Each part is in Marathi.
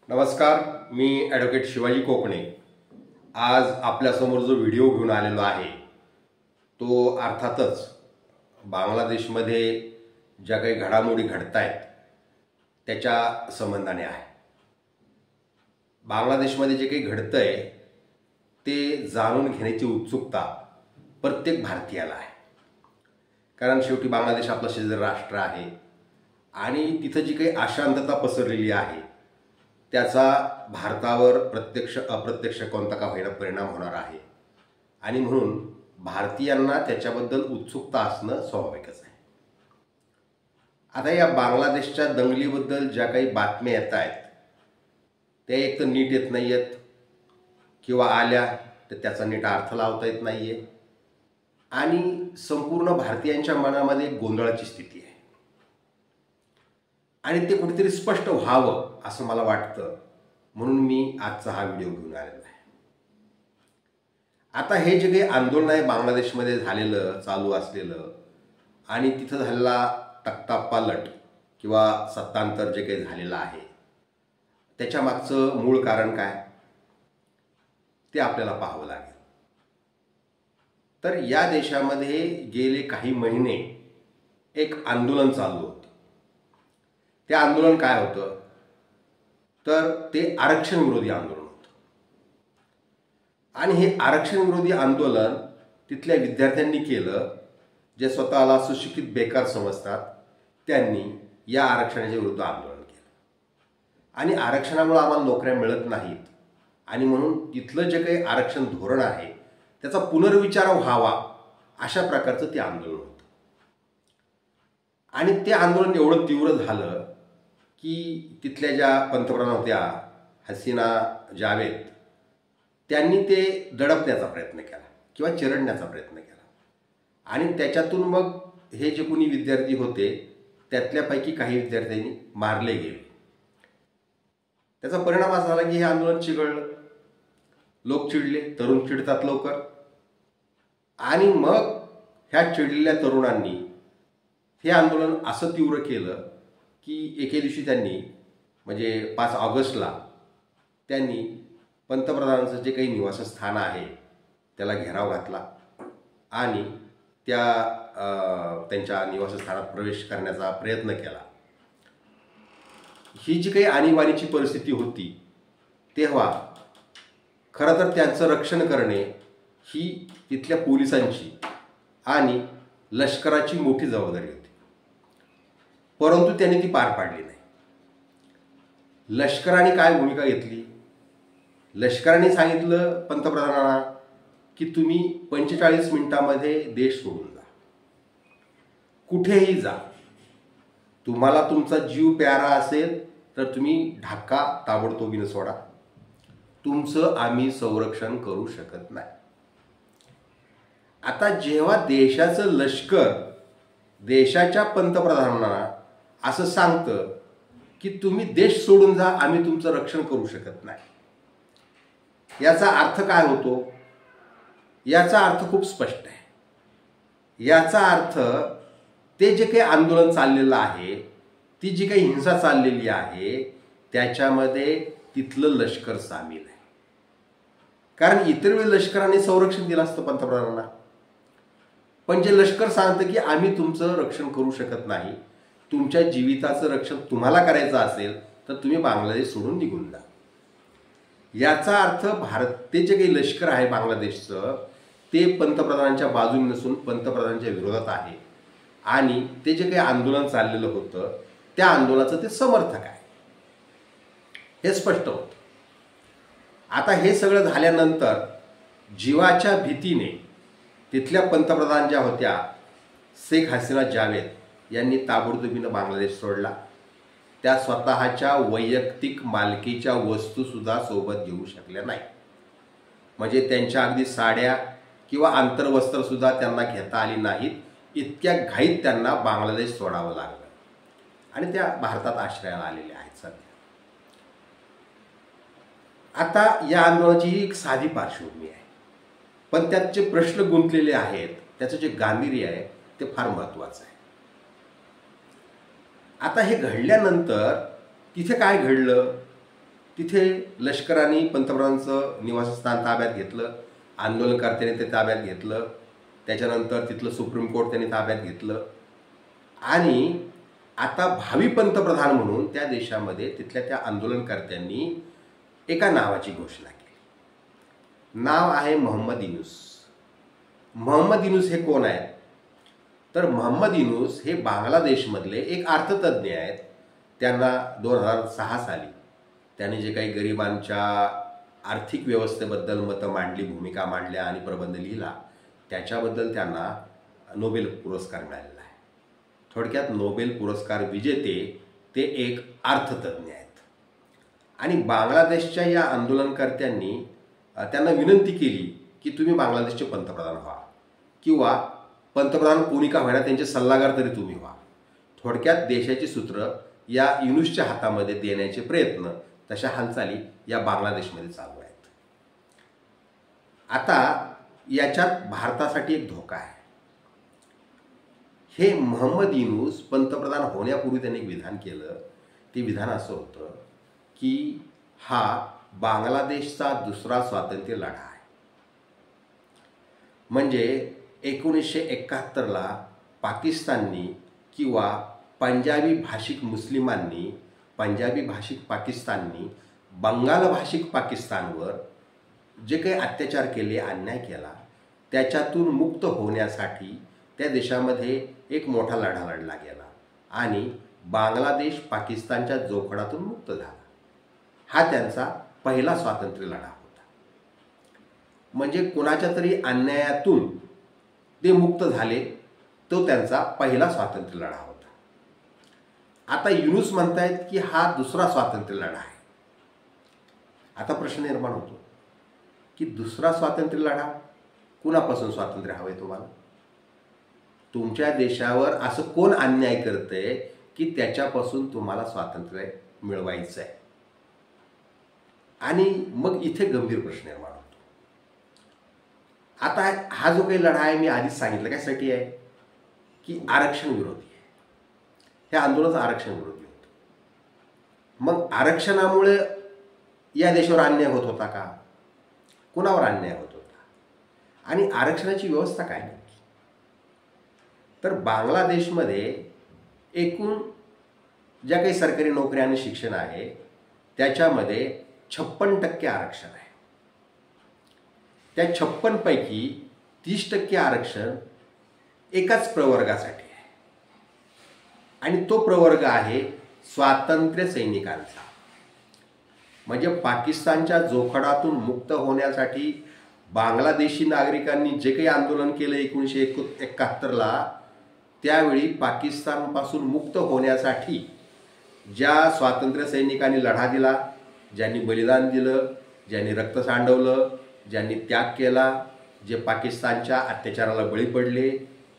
नमस्कार, मी ॲडव्होकेट शिवाजी कोकणे। आज आपल्यासमोर जो व्हिडिओ घेऊन आलेलो आहे तो अर्थातच बांगलादेशमध्ये ज्या काही घडामोडी घडत आहेत त्याच्या संबंधाने आहे। बांगलादेशमध्ये जे काही घडतंय ते जाणून घेण्याची उत्सुकता प्रत्येक भारतीयाला आहे, कारण शेवटी बांगलादेश आपलं शेजारी राष्ट्र आहे आणि तिथं जी काही अशांतता पसरलेली आहे त्याचा भारतावर प्रत्यक्ष अप्रत्यक्ष कोणता का होईना परिणाम होणार आहे आणि म्हणून भारतीयांना त्याच्याबद्दल उत्सुकता असणं स्वाभाविकच आहे। आता या बांगलादेशच्या दंगलीबद्दल ज्या काही बातम्या येत आहेत त्या एक तर नीट येत नाही आहेत किंवा आल्या तर त्याचा नीट अर्थ लावता येत नाही आहे आणि संपूर्ण भारतीयांच्या मनामध्ये गोंधळाची स्थिती आहे आणि ते कुठेतरी स्पष्ट व्हावं असं मला वाटतं, म्हणून मी आजचा हा व्हिडिओ घेऊन आलेला आहे। आता हे जे काही आंदोलन आहे बांगलादेशमध्ये झालेलं चालू असलेलं आणि तिथं झालेला तख्तापालट किंवा सत्तांतर जे काही झालेलं आहे त्याच्या मागचं मूळ कारण काय ते आपल्याला पाहावं लागेल। तर या देशामध्ये गेले काही महिने एक आंदोलन चालू होतं। ते आंदोलन काय होतं तर ते आरक्षण विरोधी आंदोलन होतं आणि हे आरक्षण विरोधी आंदोलन तिथल्या विद्यार्थ्यांनी केलं जे स्वतःला सुशिक्षित बेकार समजतात त्यांनी या आरक्षणाच्या विरुद्ध आंदोलन केलं आणि आरक्षणामुळे आम्हाला नोकऱ्या मिळत नाहीत आणि म्हणून तिथलं जे काही आरक्षण धोरण आहे त्याचा पुनर्विचार व्हावा अशा प्रकारचं ते आंदोलन होतं आणि ते आंदोलन एवढं तीव्र झालं की तिथल्या ज्या पंतप्रधान होत्या हसीना जावेद त्यांनी ते दडपण्याचा प्रयत्न केला किंवा चिरडण्याचा प्रयत्न केला आणि त्याच्यातून मग हे जे कोणी विद्यार्थी होते त्यातल्यापैकी काही विद्यार्थ्यांनी मारले गेले। त्याचा परिणाम असा झाला की हे आंदोलन चिघळलं, लोक चिडले, तरुण चिडतात लवकर आणि मग ह्या चिडलेल्या तरुणांनी हे आंदोलन असं तीव्र केलं की एके दिवशी त्यांनी म्हणजे 5 ऑगस्टला त्यांनी पंतप्रधानांचं जे काही निवासस्थान आहे त्याला घेराव घातला आणि त्यांच्या निवासस्थानात प्रवेश करण्याचा प्रयत्न केला। ही जी काही आणीबाणीची परिस्थिती होती तेव्हा खरं तर त्यांचं रक्षण करणे ही तिथल्या पोलिसांची आणि लष्कराची मोठी जबाबदारी होती, परंतु त्यांनी ती पार पाडली नाही। लष्कराने काय भूमिका घेतली? लष्कराने सांगितलं पंतप्रधानांना की तुम्ही 45 मिनिटांमध्ये देश सोडून जा, कुठेही जा, तुम्हाला तुमचा जीव प्यारा असेल तर तुम्ही ढाका ताबडतोबीने सोडा, तुमचं आम्ही संरक्षण करू शकत नाही। आता जेव्हा देशाचं लष्कर देशाच्या पंतप्रधानांना असं सांगतं की तुम्ही देश सोडून जा, आम्ही तुमचं रक्षण करू शकत नाही, याचा अर्थ काय होतो? याचा अर्थ खूप स्पष्ट आहे। याचा अर्थ ते जे काही आंदोलन चाललेलं आहे, ती जी काही हिंसा चाललेली आहे त्याच्यामध्ये तिथलं लष्कर सामील आहे, कारण इतर वेळी लष्कराने संरक्षण दिलं असतं पंतप्रधानांना, पण जे लष्कर सांगतं की आम्ही तुमचं रक्षण करू शकत नाही, तुमच्या जीविताचं रक्षण तुम्हाला करायचं असेल तर तुम्ही बांगलादेश सोडून निघून जा। याचा अर्थ ते जे काही लष्कर आहे बांगलादेशचं ते पंतप्रधानांच्या बाजूने नसून पंतप्रधानांच्या विरोधात आहे आणि ते जे काही आंदोलन चाललेलं होतं त्या आंदोलनाचं ते समर्थक आहे, हे स्पष्ट होतं। आता हे सगळं झाल्यानंतर जीवाच्या भीतीने तिथल्या पंतप्रधान ज्या होत्या शेख हसीना जावेद यांनी ताबडतोबीनं बांगलादेश सोडला। त्या स्वतःच्या वैयक्तिक मालकीच्या वस्तूसुद्धा सोबत घेऊ शकल्या नाही, म्हणजे त्यांच्या अगदी साड्या किंवा आंतरवस्त्रसुद्धा त्यांना घेता आली नाहीत, इतक्या घाईत त्यांना बांगलादेश सोडावं लागलं आणि त्या भारतात आश्रयाला आलेल्या आहेत सध्या। आता या आंदोलनाची ही एक साधी पार्श्वभूमी आहे, पण त्यात जे प्रश्न गुंतलेले आहेत त्याचं जे गांभीर्य आहे ते फार महत्त्वाचं आहे। आता हे घडल्यानंतर तिथे काय घडलं? तिथे लष्कराने पंतप्रधानांचं निवासस्थान ताब्यात घेतलं, आंदोलनकर्त्यांनी ते ताब्यात घेतलं, त्याच्यानंतर तिथलं सुप्रीम कोर्ट त्यांनी ताब्यात घेतलं आणि आता भावी पंतप्रधान म्हणून त्या देशामध्ये तिथल्या त्या आंदोलनकर्त्यांनी एका नावाची घोषणा केली. नाव आहे मोहम्मद युनूस. मोहम्मद युनूस हे कोण आहेत? तर मोहम्मद युनूस हे बांगलादेशमधले एक अर्थतज्ज्ञ आहेत. त्यांना 2006 साली त्यांनी जे काही गरिबांच्या आर्थिक व्यवस्थेबद्दल मतं मांडली, भूमिका मांडल्या आणि प्रबंध लिहिला, त्याच्याबद्दल त्यांना नोबेल पुरस्कार मिळालेला आहे. थोडक्यात नोबेल पुरस्कार विजेते ते एक अर्थतज्ज्ञ आहेत. आणि बांगलादेशच्या या आंदोलनकर्त्यांनी त्यांना विनंती केली की तुम्ही बांगलादेशचे पंतप्रधान व्हा किंवा पंतप्रधान कोणी का होईना त्यांचे सल्लागार तरी तुम्ही व्हा. थोडक्यात देशाची सूत्र या युनूसच्या हातामध्ये देण्याचे प्रयत्न, तशा हालचाली या बांगलादेशमध्ये चालू आहेत. आता याच्यात भारतासाठी एक धोका आहे. हे मोहम्मद युनूस पंतप्रधान होण्यापूर्वी त्यांनी एक विधान केलं. ते विधान असं होतं की हा बांगलादेशचा दुसरा स्वातंत्र्य लढा आहे. म्हणजे 1971ला पाकिस्ताननी किंवा पंजाबी भाषिक मुस्लिमांनी, पंजाबी भाषिक पाकिस्ताननी बंगाल भाषिक पाकिस्तानवर जे काही अत्याचार केले, अन्याय केला, त्याच्यातून मुक्त होण्यासाठी त्या देशामध्ये एक मोठा लढा लढला गेला आणि बांगलादेश पाकिस्तानच्या जोखडातून मुक्त झाला. हा त्यांचा पहिला स्वातंत्र्य लढा होता. म्हणजे कुणाच्या तरी अन्यायातून ते मुक्त झाले, तो त्यांचा पहिला स्वातंत्र्य लढा होता. आता युनूस म्हणतायत की हा दुसरा स्वातंत्र्य लढा आहे. आता प्रश्न निर्माण होतो की दुसरा स्वातंत्र्य लढा, कुणापासून स्वातंत्र्य हवंय तुम्हाला? तुमच्या देशावर असं कोण अन्याय करतंय की त्याच्यापासून तुम्हाला स्वातंत्र्य मिळवायचं आहे? आणि मग इथे गंभीर प्रश्न निर्माण होतो. आता हा जो काही लढा आहे, मी आधीच सांगितलं कशासाठी आहे की आरक्षण विरोधी आहे. हे आंदोलन आरक्षण विरोधी होतं. मग आरक्षणामुळे या देशावर अन्याय होत होता का? कुणावर अन्याय होत होता? आणि आरक्षणाची व्यवस्था काय नक्की? तर बांगलादेशमध्ये एकूण ज्या काही सरकारी नोकऱ्या आणि शिक्षण आहे त्याच्यामध्ये 56% आरक्षण आहे. त्या 56 पैकी 30% आरक्षण एकाच प्रवर्गासाठी आहे आणि तो प्रवर्ग आहे स्वातंत्र्य सैनिकांचा. म्हणजे पाकिस्तानच्या जोखडातून मुक्त होण्यासाठी बांगलादेशी नागरिकांनी जे काही आंदोलन केलं 1971ला, त्यावेळी पाकिस्तानपासून मुक्त होण्यासाठी ज्या स्वातंत्र्य सैनिकांनी लढा दिला, ज्यांनी बलिदान दिलं, ज्यांनी रक्त सांडवलं, ज्यांनी त्याग केला, जे पाकिस्तानच्या अत्याचाराला बळी पडले,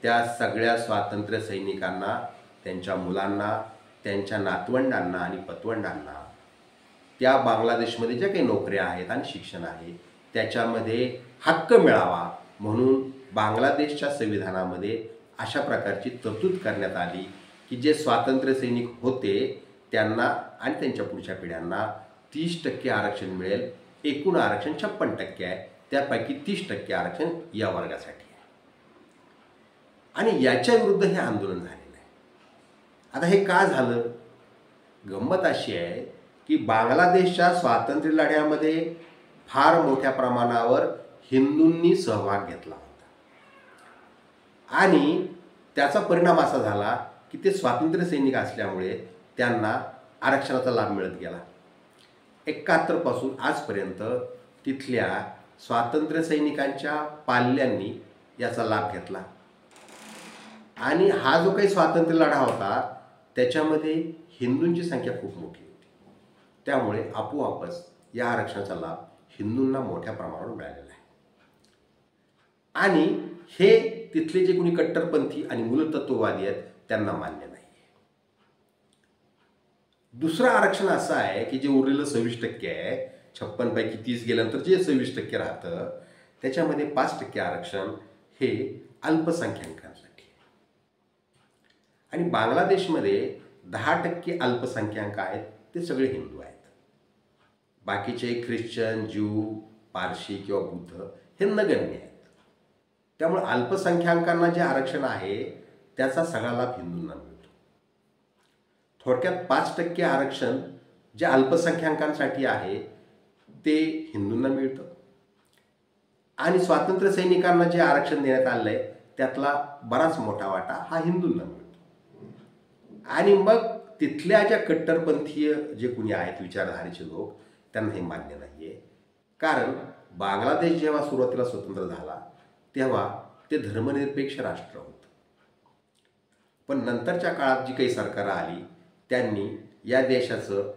त्या सगळ्या स्वातंत्र्य सैनिकांना, त्यांच्या मुलांना, त्यांच्या नातवंडांना आणि पतवंडांना त्या बांगलादेशमध्ये ज्या काही नोकऱ्या आहेत आणि शिक्षण आहे त्याच्यामध्ये हक्क मिळावा म्हणून बांगलादेशच्या संविधानामध्ये अशा प्रकारची तरतूद करण्यात आली की जे स्वातंत्र्य सैनिक होते त्यांना आणि त्यांच्या पुढच्या पिढ्यांना 30% आरक्षण मिळेल. एकूण आरक्षण 56% आहे, त्यापैकी 30% आरक्षण या वर्गासाठी आहे. आणि याच्या विरुद्ध हे आंदोलन झालेलं आहे. आता हे का झालं? गंमत अशी आहे की बांगलादेशच्या स्वातंत्र्य लढ्यामध्ये फार मोठ्या प्रमाणावर हिंदूंनी सहभाग घेतला होता आणि त्याचा परिणाम असा झाला की ते स्वातंत्र्य सैनिक असल्यामुळे त्यांना आरक्षणाचा लाभ मिळत गेला. 71 पासून आजपर्यंत तिथल्या स्वातंत्र्य सैनिकांच्या पाल्यांनी याचा लाभ घेतला आणि हा जो काही स्वातंत्र्य लढा होता त्याच्यामध्ये हिंदूंची संख्या खूप मोठी होती. त्यामुळे आपोआपच या आरक्षणाचा लाभ हिंदूंना मोठ्या प्रमाणावर मिळालेला आहे. आणि हे तिथले जे कोणी कट्टरपंथी आणि मूलतत्ववादी आहेत त्यांना मान्य नाही आहे. दुसरं आरक्षण असं आहे की जे उरलेलं 26% आहे, 56 पैकी 30 गेल्यानंतर जे 26% राहतं त्याच्यामध्ये 5% आरक्षण हे अल्पसंख्याकांसाठी आहे. आणि बांगलादेशमध्ये 10% अल्पसंख्याक आहेत, ते सगळे हिंदू आहेत. बाकीचे ख्रिश्चन, ज्यू, पारशी किंवा बुद्ध हे नगण्य आहेत. त्यामुळे अल्पसंख्याकांना जे आरक्षण आहे त्याचा सगळा लाभ हिंदूंना मिळतो. थोडक्यात 5% आरक्षण जे अल्पसंख्याकांसाठी आहे ते हिंदूंना मिळतं. आणि स्वातंत्र्य सैनिकांना जे आरक्षण देण्यात आलं आहे त्यातला बराच मोठा वाटा हा हिंदूंना मिळतो. आणि मग तिथल्या ज्या कट्टरपंथीय जे कुणी आहेत विचारधारेचे लोक त्यांना हे मान्य नाही आहे. कारण बांगलादेश जेव्हा सुरुवातीला स्वतंत्र झाला तेव्हा ते धर्मनिरपेक्ष राष्ट्र होतं. पण नंतरच्या काळात जी काही सरकारं आली त्यांनी या देशाचं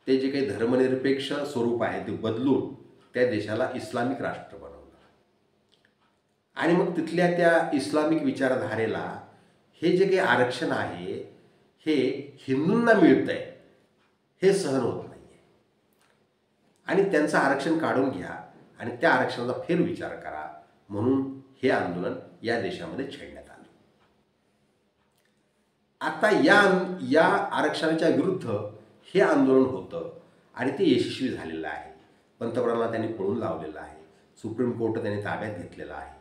ते जे काही धर्मनिरपेक्ष स्वरूप आहे ते बदलून त्या देशाला इस्लामिक राष्ट्र बनवलं. आणि मग तिथल्या त्या इस्लामिक विचारधारेला हे जे काही आरक्षण आहे हे हिंदूंना मिळतंय हे सहन होत नाही आहे. आणि त्यांचं आरक्षण काढून घ्या आणि त्या आरक्षणाचा फेरविचार करा म्हणून हे आंदोलन या देशामध्ये छेडण्यात आलं. आता या आरक्षणाच्या विरुद्ध हे आंदोलन होतं आणि ते यशस्वी झालेलं आहे. पंतप्रधानांना त्यांनी पळून लावलेलं आहे. सुप्रीम कोर्ट त्यांनी ताब्यात घेतलेला आहे.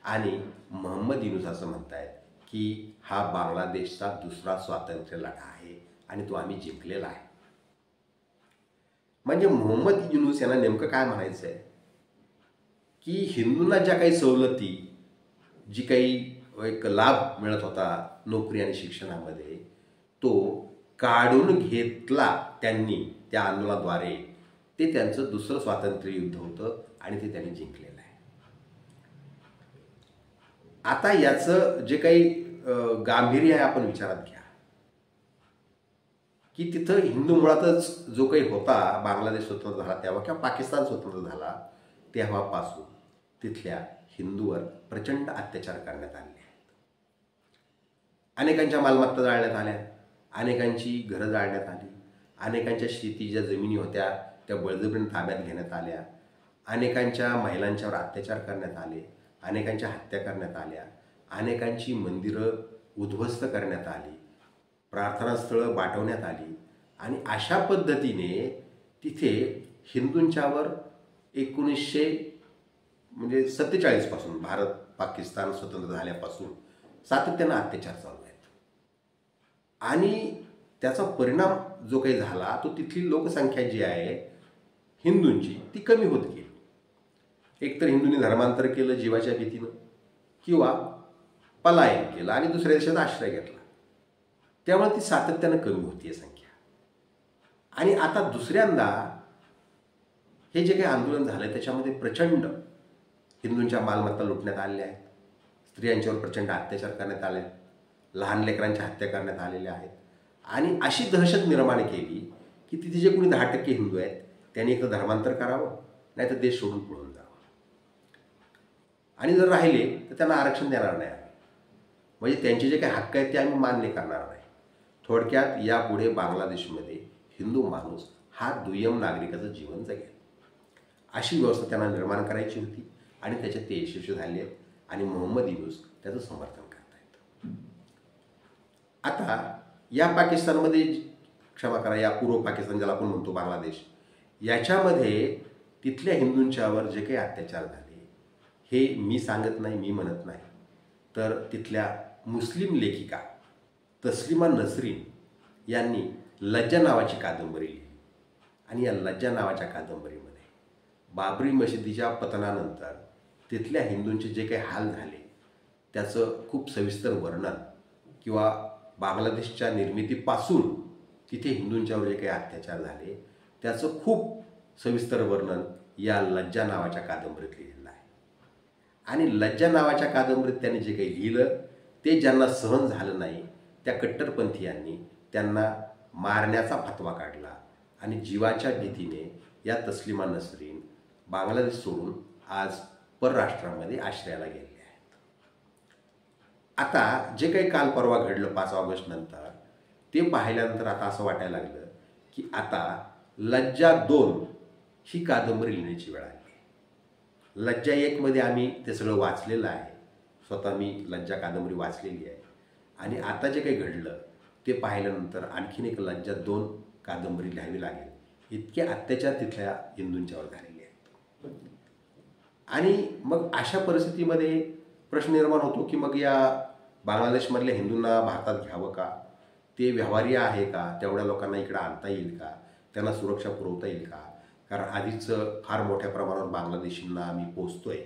आणि मोहम्मद युनूस असं म्हणतायत की हा बांगलादेशचा दुसरा स्वातंत्र्य लढा आहे आणि तो आम्ही जिंकलेला आहे. म्हणजे मोहम्मद युनूस यांना नेमकं काय म्हणायचं आहे की हिंदूंना ज्या काही सवलती जी काही एक लाभ मिळत होता नोकरी आणि शिक्षणामध्ये तो काढून घेतला त्यांनी त्या आंदोलनाद्वारे. ते त्यांचं दुसरं स्वातंत्र्य युद्ध होतं आणि ते त्यांनी जिंकलेलं आहे. आता याचं जे काही गांभीर्य आहे आपण विचारात घ्या की तिथं हिंदू मुळातच जो काही होता बांगलादेश स्वतंत्र झाला तेव्हा किंवा पाकिस्तान स्वतंत्र झाला तेव्हापासून तिथल्या हिंदूवर प्रचंड अत्याचार करण्यात आले आहेत. अनेकांच्या मालमत्ता जाळण्यात आल्या, अनेकांची घरं जाळण्यात आली, अनेकांच्या शेती ज्या जमिनी होत्या त्या बळजबरीने ताब्यात घेण्यात आल्या, अनेकांच्या महिलांच्यावर अत्याचार करण्यात आले, अनेकांच्या हत्या करण्यात आल्या, अनेकांची मंदिरं उद्ध्वस्त करण्यात आली, प्रार्थनास्थळं बाटवण्यात आली. आणि अशा पद्धतीने तिथे हिंदूंच्यावर 1947 पासून भारत पाकिस्तान स्वतंत्र झाल्यापासून सातत्यानं अत्याचार चालू आहेत. आणि त्याचा परिणाम जो काही झाला तो तिथली लोकसंख्या जी आहे हिंदूंची ती कमी होत गेली. एकतर हिंदूंनी धर्मांतर केलं जीवाच्या भीतीनं किंवा पलायन केलं आणि दुसऱ्या देशात आश्रय घेतला. त्यामुळे ती सातत्यानं कमी होती संख्या. आणि आता दुसऱ्यांदा हे जे काही आंदोलन झालं त्याच्यामध्ये प्रचंड हिंदूंच्या मालमत्ता लुटण्यात आलेल्या आहेत, स्त्रियांच्यावर प्रचंड अत्याचार करण्यात आले आहेत, लहान लेकरांच्या हत्या करण्यात आलेल्या आहेत. आणि अशी दहशत निर्माण केली की तिथे जे कोणी 10% हिंदू आहेत त्यांनी एकतर धर्मांतर करावं नाही तर देश सोडून पळून जावं. आणि जर राहिले तर त्यांना आरक्षण देणार नाही आम्ही. म्हणजे त्यांचे जे काही हक्क आहेत ते आम्ही मान्य करणार नाही. थोडक्यात यापुढे बांगलादेशमध्ये हिंदू माणूस हा दुय्यम नागरिकाचं जीवन जगेल अशी व्यवस्था त्यांना निर्माण करायची होती आणि त्याच्यात ते यशस्वी झाले आहेत. आणि मोहम्मद युनूस त्याचं समर्थन करतायत. आता या पाकिस्तानमध्ये क्षमा करा या पूर्व पाकिस्तान ज्याला आपण म्हणतो बांगलादेश याच्यामध्ये तिथल्या हिंदूंच्यावर जे काही अत्याचार झाले हे मी सांगत नाही, मी म्हणत नाही, तर तिथल्या मुस्लिम लेखिका तस्लिमा नसरीन यांनी लज्जा नावाची कादंबरी लिहिली. आणि या लज्जा नावाच्या कादंबरीमध्ये बाबरी मशिदीच्या पतनानंतर तिथल्या हिंदूंचे जे काही हाल झाले त्याचं खूप सविस्तर वर्णन किंवा बांगलादेशच्या निर्मितीपासून तिथे हिंदूंच्यावर जे काही अत्याचार झाले त्याचं खूप सविस्तर वर्णन या लज्जा नावाच्या कादंबरीत लिहिलेलं आहे. आणि लज्जा नावाच्या कादंबरीत त्यांनी जे काही लिहिलं ते ज्यांना सहन झालं नाही त्या कट्टरपंथीयांनी त्यांना मारण्याचा फतवा काढला आणि जीवाच्या भीतीने या तस्लिमा नसरीन बांगलादेश सोडून आज परराष्ट्रामध्ये आश्रयाला गेलेले आहेत. आता जे काही काल परवा घडलं 5 ऑगस्ट नंतर ते पाहिल्यानंतर आता असं वाटायला लागलं की आता लज्जा 2 ही कादंबरी लिहिण्याची वेळ आली. लज्जा 1 मध्ये आम्ही ते सगळं वाचलेलं आहे. स्वतः मी लज्जा कादंबरी वाचलेली आहे. आणि आता जे काही घडलं ते पाहिल्यानंतर आणखीन एक लज्जा 2 कादंबरी लिहावी लागेल इतके अत्याचार तिथल्या हिंदूंच्यावर झालेले आहेत. आणि मग अशा परिस्थितीमध्ये प्रश्न निर्माण होतो की मग या बांगलादेशमधल्या हिंदूंना भारतात घ्यावं का? ते व्यवहार्य आहे का? तेवढ्या लोकांना इकडं आणता येईल का? त्यांना सुरक्षा पुरवता येईल का? कारण आधीच फार मोठ्या प्रमाणावर बांगलादेशींना आम्ही पोचतोय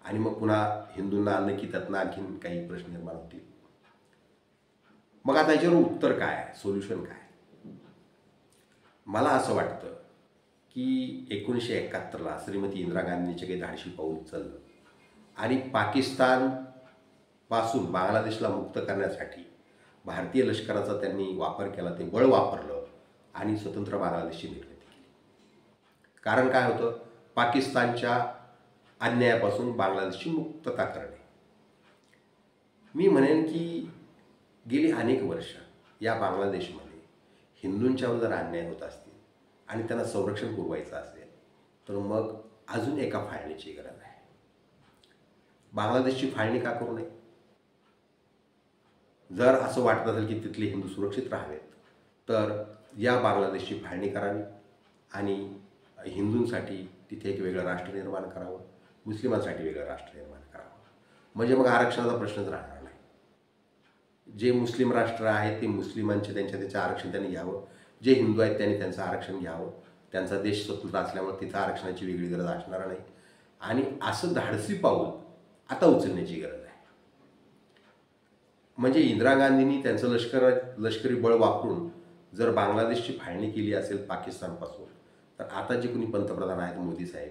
आणि मग पुन्हा हिंदूंना आणलं की त्यातनं आणखीन काही प्रश्न निर्माण होतील. मग आता याच्यावर उत्तर काय, सोल्युशन काय? मला असं वाटतं की 1971ला श्रीमती इंदिरा गांधींचे काही धाडशी पाऊल उचललं आणि पाकिस्तानपासून बांगलादेशला मुक्त करण्यासाठी भारतीय लष्कराचा त्यांनी वापर केला, ते बळ वापरलं आणि स्वतंत्र बांगलादेशची निर्मिती केली. कारण काय होतं? पाकिस्तानच्या अन्यायापासून बांगलादेशची मुक्तता करणे. मी म्हणेन की गेली अनेक वर्ष या बांगलादेशमध्ये हिंदूंच्यावर जर अन्याय होत असतील आणि त्यांना संरक्षण पुरवायचं असेल तर मग अजून एका फाळणीची गरज आहे. बांगलादेशची फाळणी का करू नये? जर असं वाटत असेल की तिथले हिंदू सुरक्षित राहावेत तर या बांगलादेशची फाळणी करावी आणि हिंदूंसाठी तिथे एक वेगळं राष्ट्र निर्माण करावं, मुस्लिमांसाठी वेगळं राष्ट्र निर्माण करावं. म्हणजे मग आरक्षणाचा प्रश्नच राहणार नाही. जे मुस्लिम राष्ट्र आहे ते मुस्लिमांचे त्याचं आरक्षण त्यांनी घ्यावं, जे हिंदू आहेत त्यांनी त्यांचं आरक्षण घ्यावं. त्यांचा देश स्वतंत्र असल्यामुळे तिथं आरक्षणाची वेगळी गरज असणार नाही. आणि असं धाडसी पाऊल आता उचलण्याची गरज आहे. म्हणजे इंदिरा गांधींनी त्यांचं लष्करी बळ वापरून जर बांगलादेशची फाळणी केली असेल पाकिस्तानपासून, तर आता जे कोणी पंतप्रधान आहेत मोदी साहेब,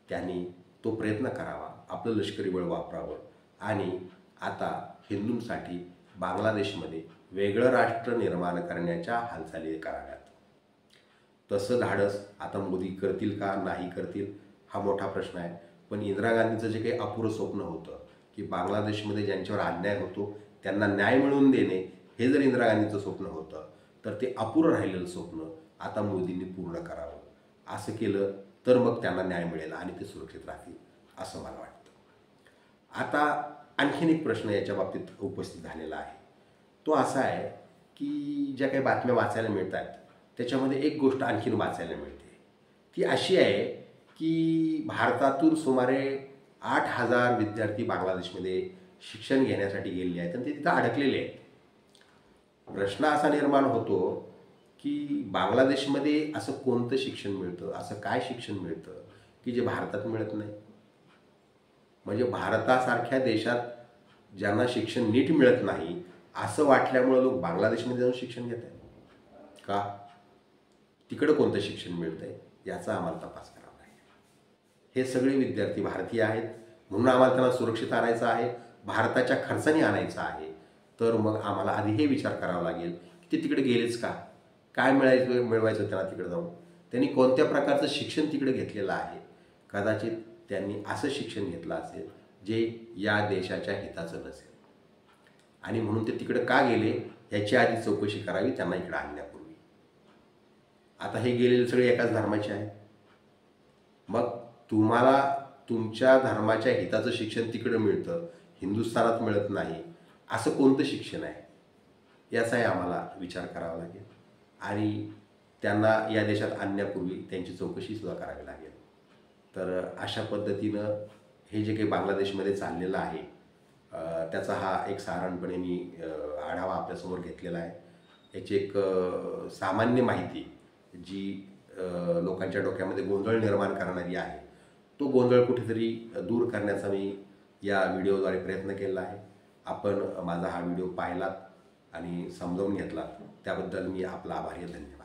त्यांनी तो प्रयत्न करावा, आपलं लष्करी बळ वापरावं आणि आता हिंदूंसाठी बांगलादेशमध्ये वेगळं राष्ट्र निर्माण करण्याच्या हालचाली कराव्यात. तसं धाडस आता मोदी करतील का नाही करतील हा मोठा प्रश्न आहे. पण इंदिरा गांधींचं जे काही अपुरं स्वप्न होतं की बांगलादेशमध्ये ज्यांच्यावर अन्याय होतो त्यांना न्याय मिळवून देणे, हे जर इंदिरा गांधींचं स्वप्न होतं तर ते अपुरं राहिलेलं स्वप्न आता मोदींनी पूर्ण करावं. असं केलं तर मग त्यांना न्याय मिळेल आणि ते सुरक्षित राहतील असं मला वाटतं. आता आणखीन एक प्रश्न याच्या बाबतीत उपस्थित झालेला आहे. तो असा आहे की ज्या काही बातम्या वाचायला मिळतात त्याच्यामध्ये एक गोष्ट आणखीन वाचायला मिळते. ती अशी आहे की भारतातून सुमारे 8,000 विद्यार्थी बांगलादेशमध्ये शिक्षण घेण्यासाठी गेलेले आहेत आणि ते तिथं अडकलेले आहेत. प्रश्न असा निर्माण होतो की बांगलादेशमध्ये असं कोणतं शिक्षण मिळतं, असं काय शिक्षण मिळतं की जे भारतात मिळत नाही? म्हणजे भारतासारख्या देशात ज्यांना शिक्षण नीट मिळत नाही असं वाटल्यामुळं लोक बांगलादेशमध्ये जाऊन शिक्षण घेत आहेत का? तिकडं कोणतं शिक्षण मिळतं आहे याचा आम्हाला तपास करावा लागेल. हे सगळे विद्यार्थी भारतीय आहेत म्हणून आम्हाला त्यांना सुरक्षित आणायचं आहे, भारताच्या खर्चाने आणायचं आहे. तर मग आम्हाला आधी हे विचार करावा लागेल की ते तिकडे गेलेच का, काय मिळवायचं त्यांना तिकडे जाऊन, त्यांनी कोणत्या प्रकारचं शिक्षण तिकडे घेतलेलं आहे. कदाचित त्यांनी असं शिक्षण घेतलं असेल जे या देशाच्या हिताचं नसेल आणि म्हणून ते तिकडे का गेले याची आधी चौकशी करावी त्यांना इकडे आणण्यापूर्वी. आता हे गेलेले सगळे एकाच धर्माचे आहेत. मग तुम्हाला तुमच्या धर्माच्या हिताचं शिक्षण तिकडं मिळतं, हिंदुस्थानात मिळत नाही, असं कोणतं शिक्षण आहे याचाही आम्हाला विचार करावा लागेल आणि त्यांना या देशात आणण्यापूर्वी त्यांची चौकशीसुद्धा करावी लागेल. तर अशा पद्धतीनं हे जे काही बांगलादेशमध्ये चाललेलं आहे त्याचा हा एक साधारणपणे मी आढावा आपल्यासमोर घेतलेला आहे. याची एक सामान्य माहिती जी लोकांच्या डोक्यामध्ये गोंधळ निर्माण करणारी आहे, तो गोंधळ कुठेतरी दूर करण्याचा मी या व्हिडिओद्वारे प्रयत्न केला आहे. आपण माझा हा व्हिडिओ पाहिलात आणि समजावून घेतलात त्याबद्दल मी आपला आभारी आहे. धन्यवाद.